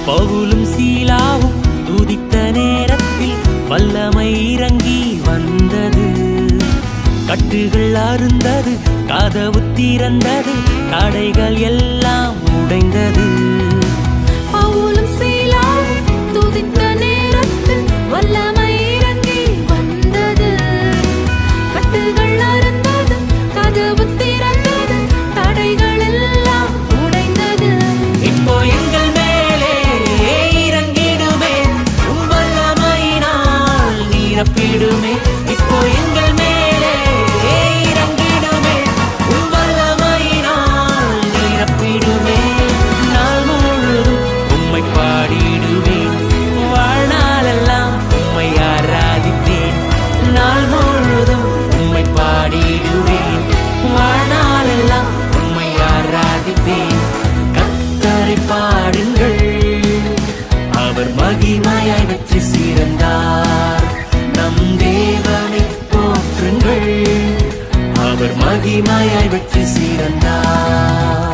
பவுலும் சீலாவும் துதித்த நேரத்தில் வல்லமை இறங்கி வந்தது. கட்டுகள் அருந்தது, கதவு திறந்தது, தடைகள் எல்லாம் உடைந்தது. பவுலும் சீலாவும் துதித்த நேரத்தில் வல்லமை இறங்கி வந்தது. கட்டுகள் அருந்தது, கதவு திறந்தது, தடைகள் எல்லாம் உடைந்தது. இப்போ எங்கள் மேலே இறங்கிடுமே, உம் வல்லமையினால் நிரப்பிடுமே. இப்போ எங்கள் மேலே இறங்கிடுமே, உம் வல்லமையினால் நிரப்பிடுமே. நாள் முழுதும் உம்மை பாடிடுவேன், வாழ்நாளெல்லாம் உம்மை ஆராதிப்பேன். நாள் முழுதும் உம்மை பாடிடுவேன், வாழ்நாளெல்லாம் உம்மை ஆராதிப்பேன். கர்த்தரை பாடுங்கள், அவர் மகிமையாய் வெற்றி சிறந்தார். நம் தேவனை போற்றுங்கள், அவர் மகிமையாய் வெற்றி சிறந்தார்.